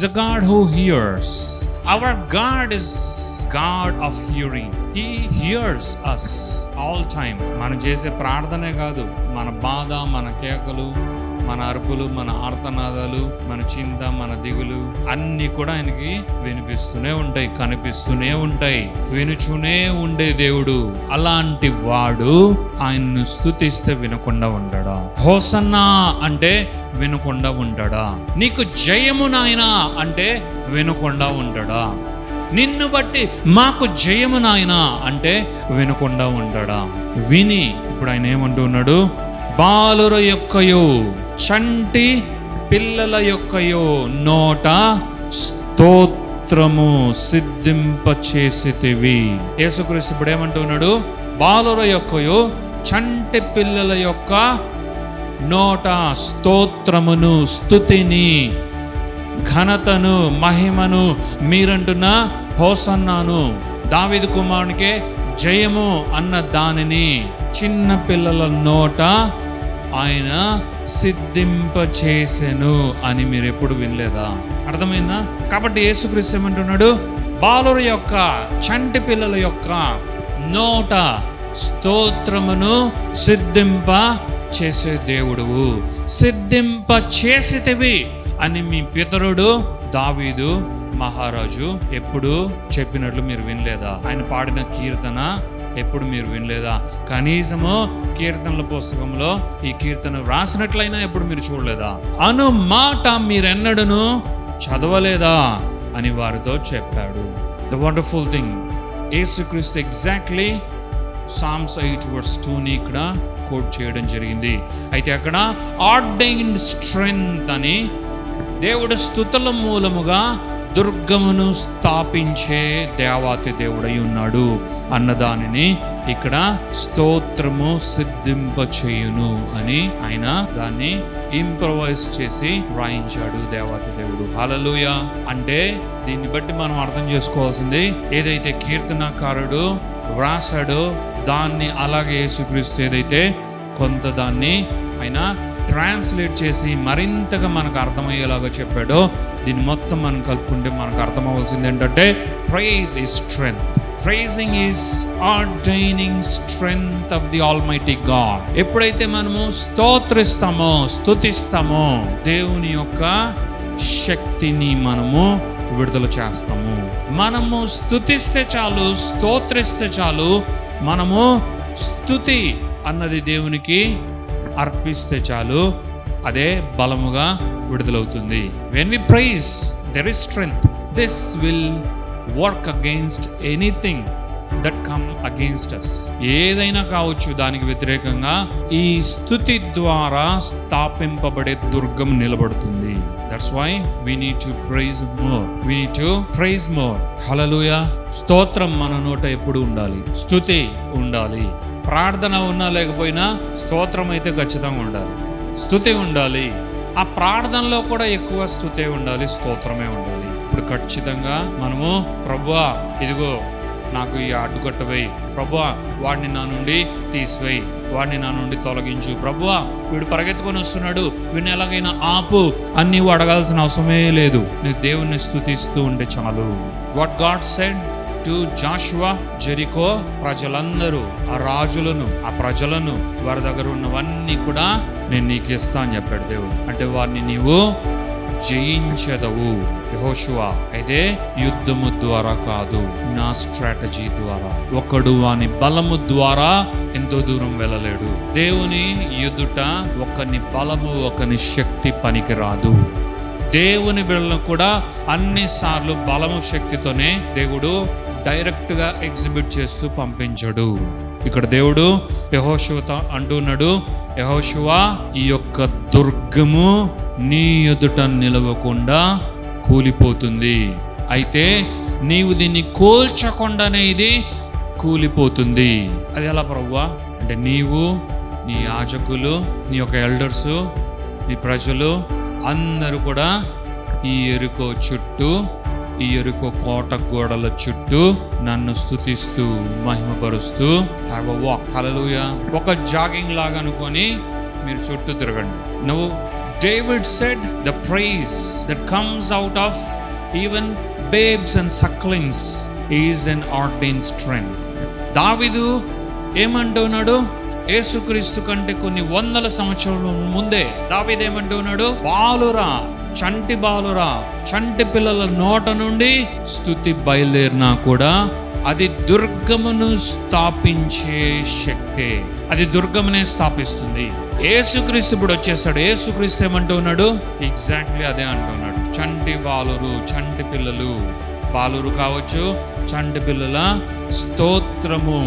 a God who hears. Our God is God of hearing. He hears us all time. మనం చేసే ప్రార్థనే కాదు, మన బాధ, మన కేకలు, మన అరుపులు, మన ఆర్తనాదాలు, మన చింత, మన దిగులు అన్నీ కూడా ఆయనకి వినిపిస్తూనే ఉంటాయి, కనిపిస్తూనే ఉంటాయి, వినుచునే ఉండే దేవుడు. అలాంటి వాడు ఆయన్ను స్తుతిస్తే వినకుండా ఉండడా? హోసన్నా అంటే వినకుండా ఉండడా? నీకు జయము నాయనా అంటే వినకుండా ఉండడా? నిన్ను బట్టి మాకు జయము నాయనా అంటే వినకుండా ఉండడా? విని ఇప్పుడు ఆయన ఏమంటున్నాడు? బాలుర యొక్కయో, చంటి పిల్లల యొక్కయో నోట స్తోత్రము సిద్ధింప చేసితివి. యేసుక్రీస్తు ఇప్పుడు ఏమంటున్నాడు? బాలుర యొక్కయో, చంటి పిల్లల యొక్క నోట స్తోత్రమును, స్తుతిని, ఘనతను, మహిమను, మీరంటున్న హోసన్నాను, దావీదు కుమారునికే జయము అన్న దానిని చిన్న పిల్లల నోట ఆయన సిద్ధింపచేసెను అని మీరు ఎప్పుడు వినలేదా? అర్థమైందా? కాబట్టి యేసుక్రీస్తు ఏమంటున్నాడు? బాలుర యొక్క, చంటి పిల్లల యొక్క నోట స్తోత్రమును సిద్ధింప చేసే దేవుడువు, సిద్ధింప చేసితివి అని మీ పితరుడు దావీదు మహారాజు ఎప్పుడు చెప్పినట్లు మీరు వినలేదా? ఆయన పాడిన కీర్తన ఎప్పుడు మీరు వినలేదా? కనీసము కీర్తనల పుస్తకంలో ఈ కీర్తన రాసినట్లయినా ఎప్పుడు మీరు చూడలేదా? అను మాట మీరెన్నడను చదవలేదా అని వారితో చెప్పాడు. ద వండర్ఫుల్ థింగ్, యేసుక్రీస్తు ఎగ్జాక్ట్లీ సామ్స్ 8:2 ఇక్కడ కోట్ చేయడం జరిగింది. అయితే అక్కడ ఆర్డైన్డ్ స్ట్రెంగ్త్ అని, దేవుడు స్తుతుల మూలముగా దుర్గమును స్థాపించే దేవాతి దేవుడై ఉన్నాడు అన్నదానిని ఇక్కడ స్తోత్రము సిద్ధింప చేయును అని ఆయన దాన్ని ఇంప్రవైజ్ చేసి వ్రాయించాడు దేవాతి దేవుడు. హల్లెలూయా. అంటే దీన్ని బట్టి మనం అర్థం చేసుకోవాల్సింది, ఏదైతే కీర్తనకారుడు వ్రాసాడో దాన్ని అలాగే యేసుక్రీస్తు ఏదైతే కొంత దాన్ని ఆయన ట్రాన్స్లేట్ చేసి మరింతగా మనకు అర్థమయ్యేలాగా చెప్పాడో, దీన్ని మొత్తం మనం కలుపుకుంటే మనకు అర్థమవలసింది ఏంటంటే, praise is strength. Praising is ordaining strength of the almighty God. ఎప్పుడైతే మనము స్తోత్రిస్తామో, స్తుతిస్తామో, దేవుని యొక్క శక్తిని మనము విడుదల చేస్తాము. మనము స్తుతిస్తే చాలు, స్తోత్రిస్తే చాలు, మనము స్తుతి అన్నది దేవునికి అర్పిస్తే చాలు, అదే బలముగా విడుదలవుతుంది. When we praise, there is strength. This will work against anything that come against us. ఏదైనా కావచ్చు దానికి వ్యతిరేకంగా ఈ స్తుతి ద్వారా స్థాపింపబడే దుర్గం నిలబడుతుంది. That's why we need to praise more. We need to praise more. Hallelujah. స్తోత్రం మన నోట ఎప్పుడు ఉండాలి, స్తుతి ఉండాలి. ప్రార్థన ఉన్నా లేకపోయినా స్తోత్రం అయితే ఖచ్చితంగా ఉండాలి, స్తుతి ఉండాలి. ఆ ప్రార్థనలో కూడా ఎక్కువ స్తుతే ఉండాలి, స్తోత్రమే ఉండాలి. ఇప్పుడు ఖచ్చితంగా మనము ప్రభువా ఇదిగో నాకు ఈ అడ్డుకట్ట వేయి, ప్రభువా వాడిని నా నుండి తీసివేయి, వాడిని నా నుండి తొలగించు, ప్రభువా వీడు పరిగెత్తుకొని వస్తున్నాడు, వీడిని ఎలాగైనా ఆపు అని నీవు అడగాల్సిన అవసరమే లేదు. నీకు దేవుణ్ణి స్తుతిస్తూ ఉంటే చాలు. What God said to Joshua, Jericho ప్రజలందరూ, ఆ రాజులను, ఆ ప్రజలను, వారి దగ్గర ఉన్నవన్నీ కూడా నేను నీకు ఇస్తా అని చెప్పాడు దేవుడు. అంటే వారిని నీవు జయించదవు. యెహోషువా అయితే యుద్ధము ద్వారా కాదు, నా స్ట్రాటజీ ద్వారా. ఒకడు వాని బలము ద్వారా ఎంతో దూరం వెళ్ళలేడు. దేవుని ఎదుట ఒకని బలము, ఒకని శక్తి పనికి రాదు. దేవుని బిడ్డలను కూడా అన్నిసార్లు బలము, శక్తితోనే దేవుడు డైరెక్ట్గా ఎగ్జిబిట్ చేస్తూ పంపించడు. ఇక్కడ దేవుడు యెహోషువతో అంటున్నాడు, యెహోషువా ఈ యొక్క దుర్గము నీ ఎదుట నిలవకుండా కూలిపోతుంది. అయితే నీవు దీన్ని కూల్చకుండానే ఇది కూలిపోతుంది. అది ఎలా ప్రభువా అంటే, నీవు, నీ యాజకులు, నీ యొక్క ఎల్డర్సు, నీ ప్రజలు అందరూ కూడా ఈ యెరికో చుట్టూ, ఈ యెరికో కోట గోడల చుట్టూ నన్ను స్తుతిస్తూ మహిమపరుస్తూ హ్యావ్ అ వాక్. హల్లెలూయా. ఒక జాగింగ్ లాగా అనుకొని మీరు చుట్టూ తిరగండి. నువ్వు David said, the praise that comes out of even babes and sucklings is an ordained strength. దావీదు ఏమంటున్నాడు? యేసుక్రీస్తు కంటే కొన్ని వందల సంవత్సరాల ముందే దావీదు ఏమంటున్నాడు? బాలురా, చంటి బాలురా, చంటి పిల్లల నోట నుండి స్తుతి బయలుదేరినా కూడా అది దుర్గమును స్థాపించే శక్తి. అది దుర్గమునే స్థాపిస్తుంది. యేసుక్రీస్తు ఇప్పుడు వచ్చేసాడు. యేసుక్రీస్తు ఏమంటున్నాడు? ఎగ్జాక్ట్లీ అదే అంటున్నాడు. చంటి బాలురు, చంటి పిల్లలు, బాలురు కావచ్చు, చంటి పిల్లల స్తోత్రము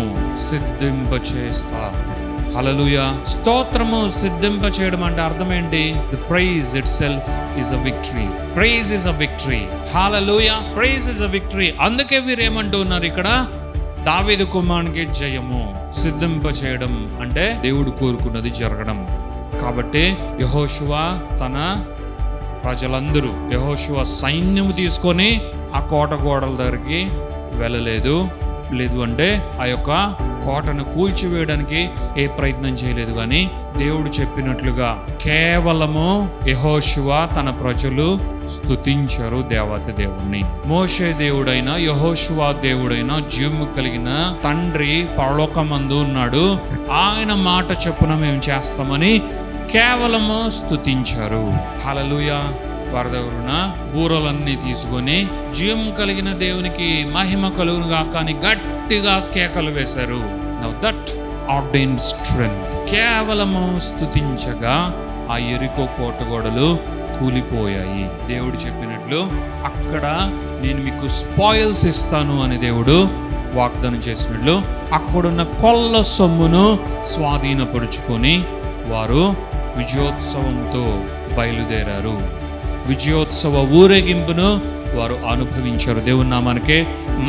సిద్ధింపచేస్తారు. హల్లెలూయా. స్తోత్రము సిద్ధింప చేయడం అంటే అర్థం ఏంటి? The praise itself is a victory. Praise is a victory. Hallelujah. Praise is a victory. అందుకే వీరు ఏమంటూ ఉన్నారు ఇక్కడ? దావీదు కుమారునికి జయము. సిద్ధింప చేయడం అంటే దేవుడు కోరుకున్నది జరగడం. కాబట్టి యెహోషువ తన ప్రజలందరూ, యెహోషువ సైన్యము తీసుకొని ఆ కోట గోడల దగ్గరికి వెళ్ళలేదు. లేదు అంటే ఆ యొక్క కోటను కూల్చివేయడానికి ఏ ప్రయత్నం చేయలేదు. కానీ దేవుడు చెప్పినట్లుగా కేవలము యెహోషువ తన ప్రజలు స్తుతించారు దేవాతి దేవుణ్ణి. మోషే దేవుడైన, యెహోషువ దేవుడైన, జీవము కలిగిన తండ్రి పరలోకమందు ఉన్నాడు, ఆయన మాట చొప్పున మేము చేస్తామని కేవలము స్తుతించారు. హల్లెలూయా. వారి దగ్గరున్న బూరలన్నీ తీసుకొని జీవం కలిగిన దేవునికి మహిమ కలుగును గాక అని గట్టిగా కేకలు వేశారు. Now that ordained strength. కేవలము స్తుతించగా ఆ యెరికో కోట గోడలు కూలిపోయాయి. దేవుడు చెప్పినట్లు అక్కడ నేను మీకు స్పాయిల్స్ ఇస్తాను అని దేవుడు వాగ్దానం చేసినట్లు అక్కడున్న కొల్ల సొమ్మును స్వాధీనపరుచుకొని వారు విజయోత్సవంతో బయలుదేరారు. విజయోత్సవ ఊరేగింపును వారు అనుభవించారు. దేవుని నామానికే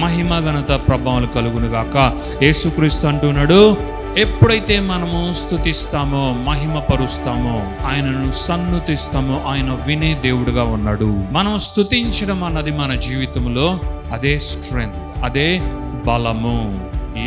మహిమ ఘనత ప్రభావాలు కలుగును గాక. యేసుక్రీస్తు అంటున్నాడు, ఎప్పుడైతే మనము స్తుతిస్తామో, మహిమ పరుస్తామో, ఆయనను సన్నుతిస్తామో, ఆయన వినే దేవుడుగా ఉన్నాడు. మనం స్తుతించడం అన్నది మన జీవితంలో అదే స్ట్రెంగ్త్, అదే బలము.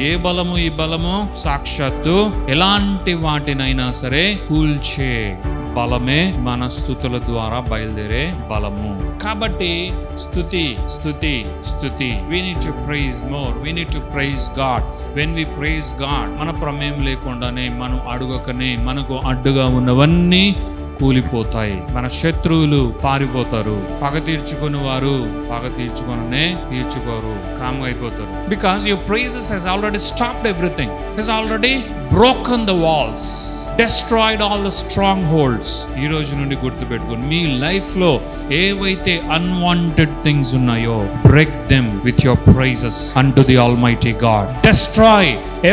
ఏ బలము? ఈ బలము సాక్షాత్తు ఎలాంటి వాటినైనా సరే కూల్చే బలమే మన స్తుతుల ద్వారా బయలుదేరే బలము. కాబట్టి స్తుతి స్తుతి స్తుతి. We need to praise more. We need to praise God. When we praise God, మన ప్రమేయం లేకుండానే, మనం అడుగకనే మనకు అడ్డుగా ఉన్నవన్నీ కూలిపోతాయి. మన శత్రువులు పారిపోతారు. పగ తీర్చుకుని వారు పగ తీర్చుకొననే తీర్చుకోరు, కామ్గా అయిపోతారు. Because your praises has already stopped everything. Has already broken the walls. Destroyed all the strongholds. ఈ రోజు నుండి గుర్తుపెట్టుకోండి, మీ లైఫ్ లో ఏవైతే అన్వాంటెడ్ థింగ్స్ ఉన్నాయో, break them with your praises unto the Almighty God. Destroy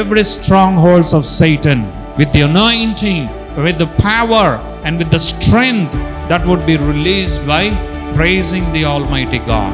every strongholds of Satan with the anointing, with the power and with the strength that would be released by praising the Almighty God.